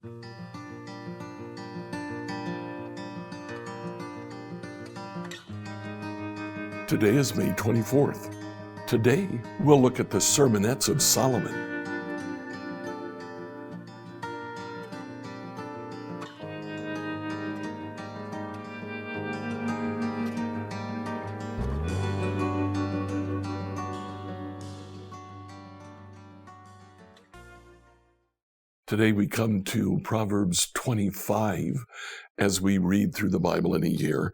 Today is May 24th. Today, we'll look at the Sermonettes of Solomon. Today we come to Proverbs 25 as we read through the Bible in a year.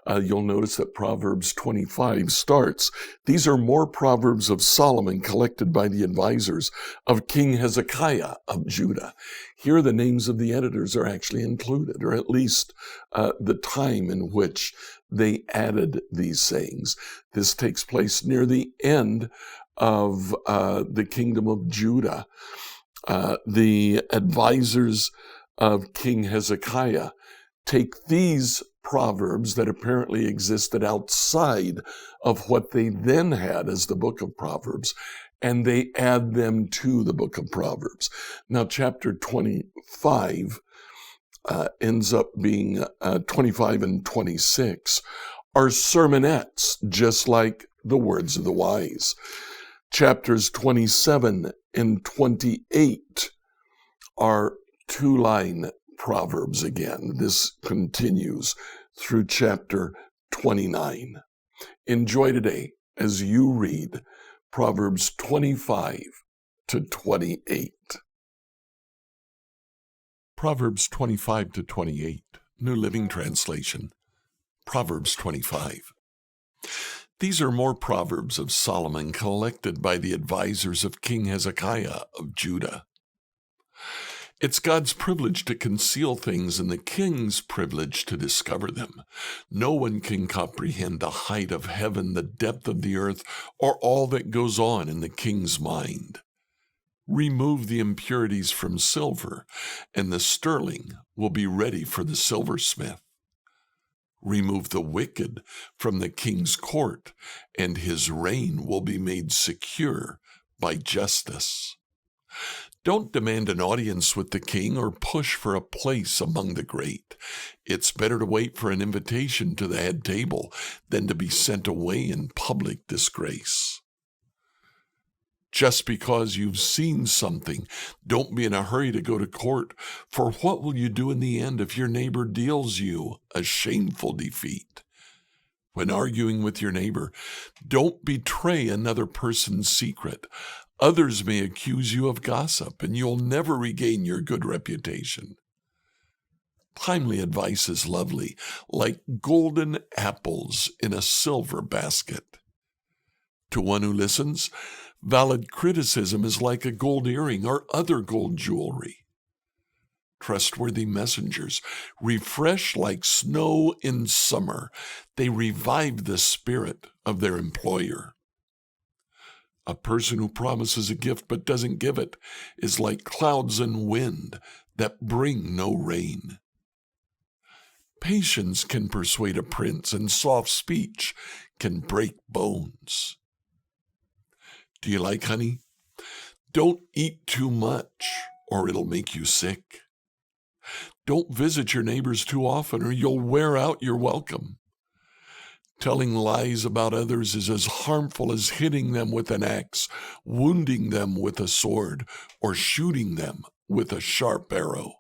You'll notice that Proverbs 25 starts, "These are more Proverbs of Solomon collected by the advisors of King Hezekiah of Judah." Here the names of the editors are actually included, or at least the time in which they added these sayings. This takes place near the end of the kingdom of Judah. The advisors of King Hezekiah take these proverbs that apparently existed outside of what they then had as the book of Proverbs, and they add them to the book of Proverbs. Now, chapter 25 ends up being 25 and 26 are sermonettes, just like the words of the wise. Chapters 27 and 28 are two-line proverbs again. This continues through chapter 29. Enjoy today as you read Proverbs 25 to 28. Proverbs 25 to 28, New Living Translation. Proverbs 25. These are more Proverbs of Solomon collected by the advisors of King Hezekiah of Judah. It's God's privilege to conceal things and the king's privilege to discover them. No one can comprehend the height of heaven, the depth of the earth, or all that goes on in the king's mind. Remove the impurities from silver, and the sterling will be ready for the silversmith. Remove the wicked from the king's court, and his reign will be made secure by justice. Don't demand an audience with the king or push for a place among the great. It's better to wait for an invitation to the head table than to be sent away in public disgrace. Just because you've seen something, don't be in a hurry to go to court, for what will you do in the end if your neighbor deals you a shameful defeat? When arguing with your neighbor, don't betray another person's secret. Others may accuse you of gossip, and you'll never regain your good reputation. Timely advice is lovely, like golden apples in a silver basket. To one who listens, valid criticism is like a gold earring or other gold jewelry. Trustworthy messengers refresh like snow in summer. They revive the spirit of their employer. A person who promises a gift but doesn't give it is like clouds and wind that bring no rain. Patience can persuade a prince, and soft speech can break bones. Do you like honey? Don't eat too much, or it'll make you sick. Don't visit your neighbors too often, or you'll wear out your welcome. Telling lies about others is as harmful as hitting them with an axe, wounding them with a sword, or shooting them with a sharp arrow.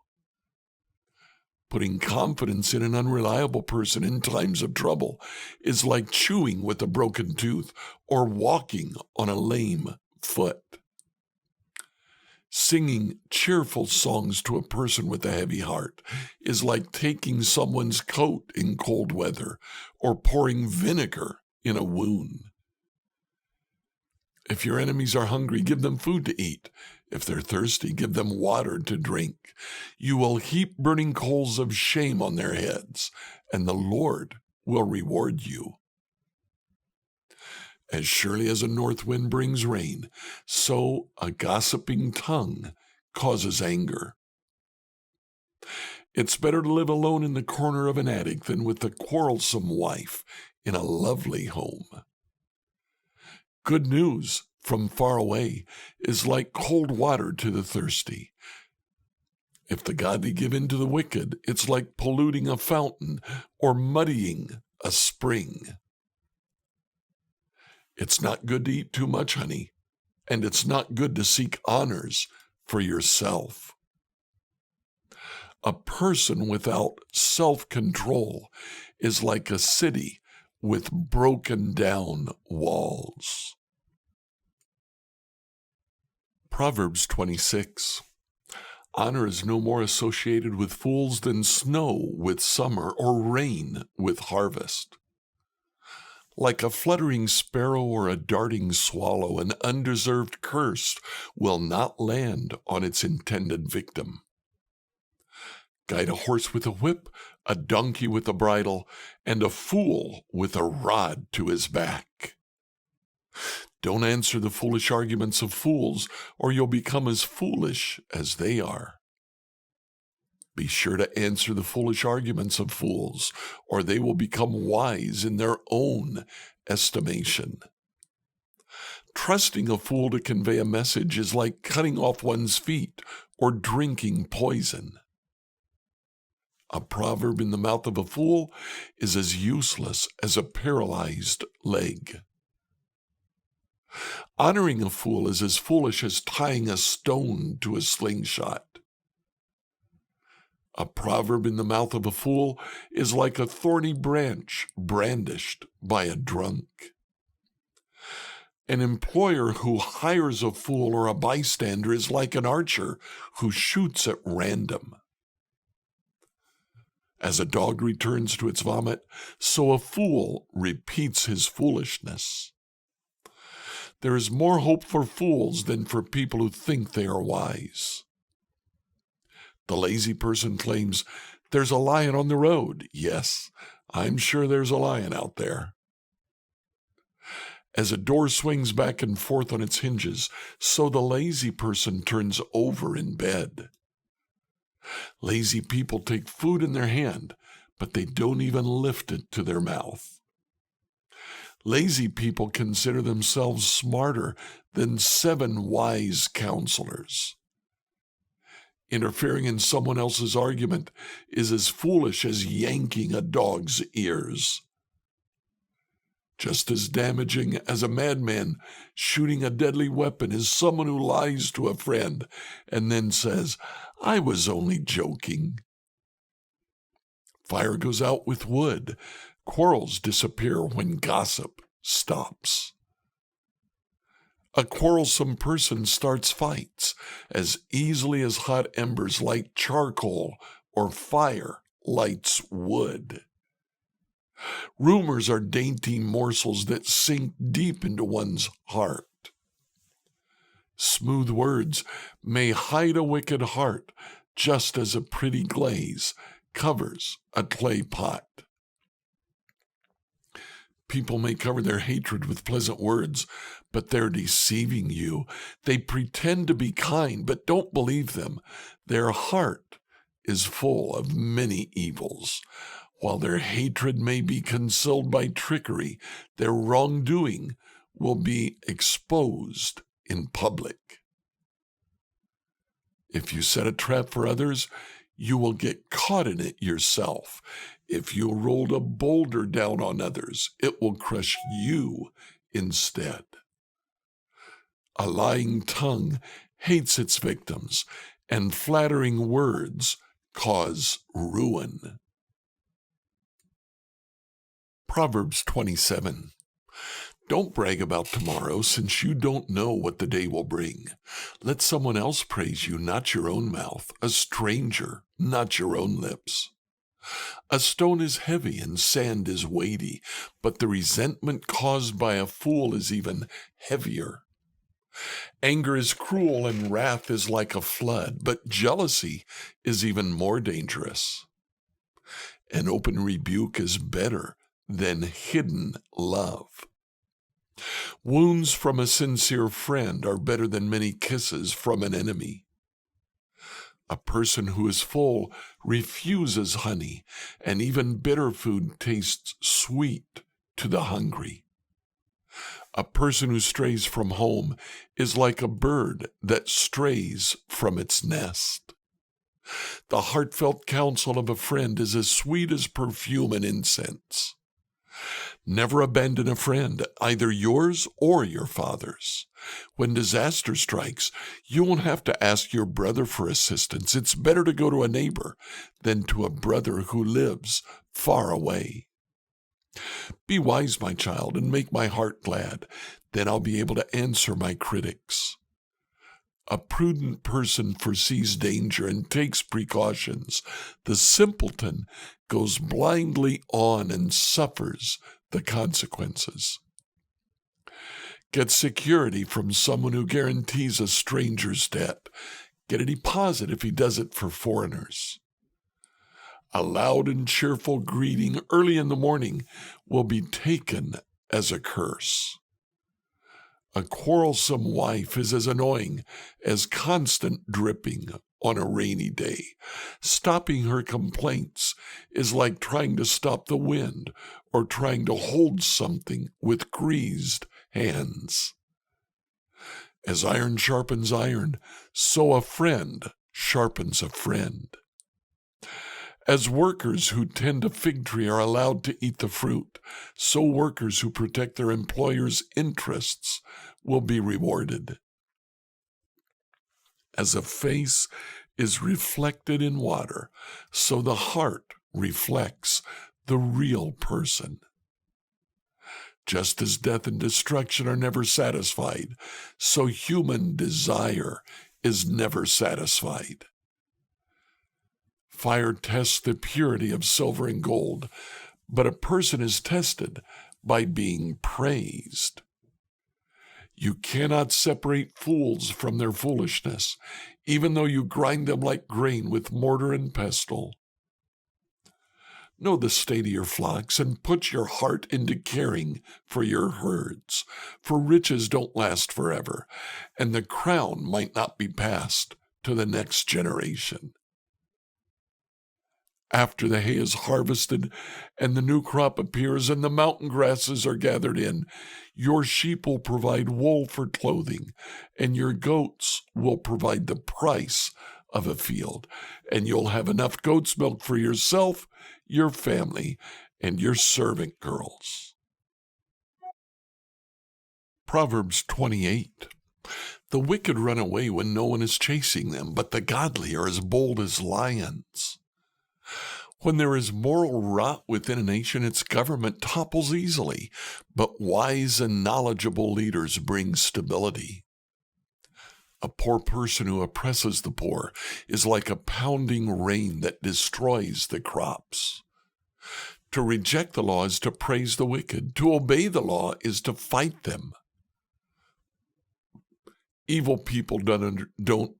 Putting confidence in an unreliable person in times of trouble is like chewing with a broken tooth or walking on a lame foot. Singing cheerful songs to a person with a heavy heart is like taking someone's coat in cold weather or pouring vinegar in a wound. If your enemies are hungry, give them food to eat. If they're thirsty, give them water to drink. You will heap burning coals of shame on their heads, and the Lord will reward you. As surely as a north wind brings rain, so a gossiping tongue causes anger. It's better to live alone in the corner of an attic than with a quarrelsome wife in a lovely home. Good news from far away is like cold water to the thirsty. If the godly give in to the wicked, it's like polluting a fountain or muddying a spring. It's not good to eat too much honey, and it's not good to seek honors for yourself. A person without self-control is like a city with broken down walls. Proverbs 26. Honor is no more associated with fools than snow with summer or rain with harvest. Like a fluttering sparrow or a darting swallow, an undeserved curse will not land on its intended victim. Guide a horse with a whip, a donkey with a bridle, and a fool with a rod to his back. Don't answer the foolish arguments of fools, or you'll become as foolish as they are. Be sure to answer the foolish arguments of fools, or they will become wise in their own estimation. Trusting a fool to convey a message is like cutting off one's feet or drinking poison. A proverb in the mouth of a fool is as useless as a paralyzed leg. Honoring a fool is as foolish as tying a stone to a slingshot. A proverb in the mouth of a fool is like a thorny branch brandished by a drunk. An employer who hires a fool or a bystander is like an archer who shoots at random. As a dog returns to its vomit, so a fool repeats his foolishness. There is more hope for fools than for people who think they are wise. The lazy person claims, "There's a lion on the road." Yes, I'm sure there's a lion out there. As a door swings back and forth on its hinges, so the lazy person turns over in bed. Lazy people take food in their hand, but they don't even lift it to their mouth. Lazy people consider themselves smarter than 7 wise counselors. Interfering in someone else's argument is as foolish as yanking a dog's ears. Just as damaging as a madman shooting a deadly weapon is someone who lies to a friend and then says, "I was only joking." Fire goes out with wood. Quarrels disappear when gossip stops. A quarrelsome person starts fights as easily as hot embers light charcoal or fire lights wood. Rumors are dainty morsels that sink deep into one's heart. Smooth words may hide a wicked heart, just as a pretty glaze covers a clay pot. People may cover their hatred with pleasant words, but they're deceiving you. They pretend to be kind, but don't believe them. Their heart is full of many evils. While their hatred may be concealed by trickery, their wrongdoing will be exposed in public. If you set a trap for others, you will get caught in it yourself. If you rolled a boulder down on others, it will crush you instead. A lying tongue hates its victims, and flattering words cause ruin. Proverbs 27. Don't brag about tomorrow, since you don't know what the day will bring. Let someone else praise you, not your own mouth, a stranger, not your own lips. A stone is heavy and sand is weighty, but the resentment caused by a fool is even heavier. Anger is cruel and wrath is like a flood, but jealousy is even more dangerous. An open rebuke is better than hidden love. Wounds from a sincere friend are better than many kisses from an enemy. A person who is full refuses honey, and even bitter food tastes sweet to the hungry. A person who strays from home is like a bird that strays from its nest. The heartfelt counsel of a friend is as sweet as perfume and incense. Never abandon a friend, either yours or your father's. When disaster strikes, you won't have to ask your brother for assistance. It's better to go to a neighbor than to a brother who lives far away. Be wise, my child, and make my heart glad. Then I'll be able to answer my critics. A prudent person foresees danger and takes precautions. The simpleton goes blindly on and suffers the consequences. Get security from someone who guarantees a stranger's debt. Get a deposit if he does it for foreigners. A loud and cheerful greeting early in the morning will be taken as a curse. A quarrelsome wife is as annoying as constant dripping on a rainy day. Stopping her complaints is like trying to stop the wind or trying to hold something with greased hands. As iron sharpens iron, so a friend sharpens a friend. As workers who tend a fig tree are allowed to eat the fruit, so workers who protect their employer's interests will be rewarded. As a face is reflected in water, so the heart reflects the real person. Just as death and destruction are never satisfied, so human desire is never satisfied. Fire tests the purity of silver and gold, but a person is tested by being praised. You cannot separate fools from their foolishness, even though you grind them like grain with mortar and pestle. Know the state of your flocks and put your heart into caring for your herds, for riches don't last forever, and the crown might not be passed to the next generation. After the hay is harvested and the new crop appears and the mountain grasses are gathered in, your sheep will provide wool for clothing, and your goats will provide the price of a field, and you'll have enough goat's milk for yourself, your family, and your servant girls. Proverbs 28. The wicked run away when no one is chasing them, but the godly are as bold as lions. When there is moral rot within a nation, its government topples easily, but wise and knowledgeable leaders bring stability. A poor person who oppresses the poor is like a pounding rain that destroys the crops. To reject the law is to praise the wicked. To obey the law is to fight them. Evil people don't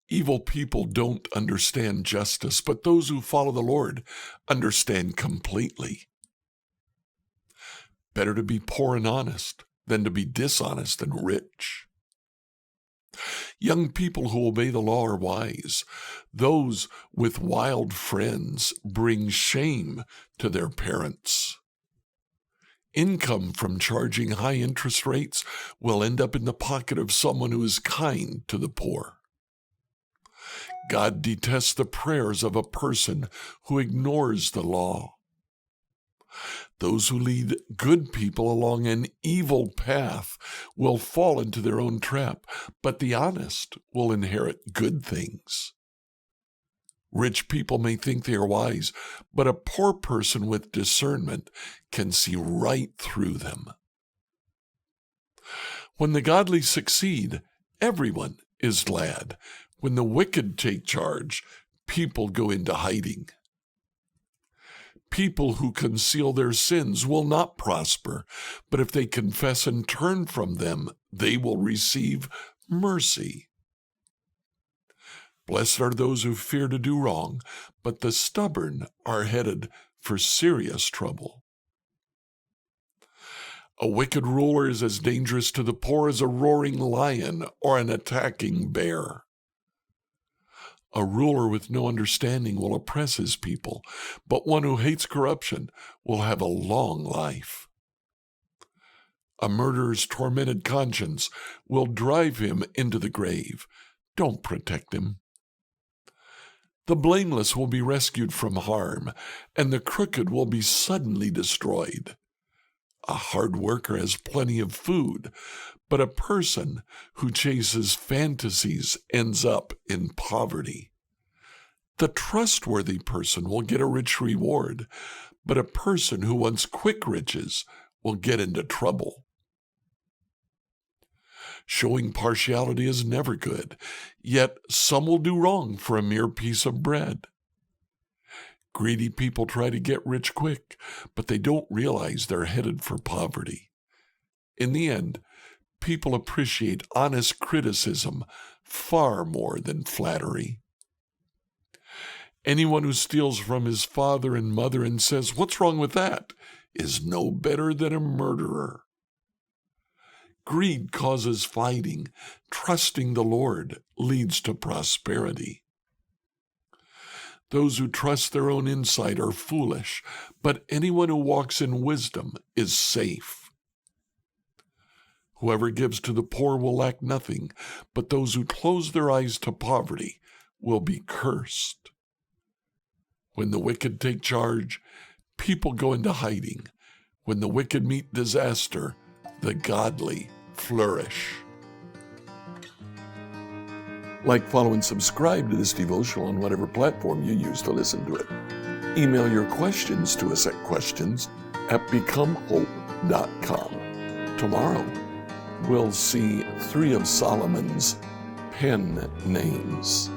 Evil people don't understand justice, but those who follow the Lord understand completely. Better to be poor and honest than to be dishonest and rich. Young people who obey the law are wise. Those with wild friends bring shame to their parents. Income from charging high interest rates will end up in the pocket of someone who is kind to the poor. God detests the prayers of a person who ignores the law. Those who lead good people along an evil path will fall into their own trap, but the honest will inherit good things. Rich people may think they are wise, but a poor person with discernment can see right through them. When the godly succeed, everyone is glad. When the wicked take charge, people go into hiding. People who conceal their sins will not prosper, but if they confess and turn from them, they will receive mercy. Blessed are those who fear to do wrong, but the stubborn are headed for serious trouble. A wicked ruler is as dangerous to the poor as a roaring lion or an attacking bear. A ruler with no understanding will oppress his people, but one who hates corruption will have a long life. A murderer's tormented conscience will drive him into the grave. Don't protect him. The blameless will be rescued from harm, and the crooked will be suddenly destroyed. A hard worker has plenty of food, but a person who chases fantasies ends up in poverty. The trustworthy person will get a rich reward, but a person who wants quick riches will get into trouble. Showing partiality is never good, yet some will do wrong for a mere piece of bread. Greedy people try to get rich quick, but they don't realize they're headed for poverty. In the end, people appreciate honest criticism far more than flattery. Anyone who steals from his father and mother and says, "What's wrong with that?" is no better than a murderer. Greed causes fighting. Trusting the Lord leads to prosperity. Those who trust their own insight are foolish, but anyone who walks in wisdom is safe. Whoever gives to the poor will lack nothing, but those who close their eyes to poverty will be cursed. When the wicked take charge, people go into hiding. When the wicked meet disaster, the godly flourish. Like, follow, and subscribe to this devotional on whatever platform you use to listen to it. Email your questions to us at questions@becomehope.com. Tomorrow, we'll see 3 of Solomon's pen names.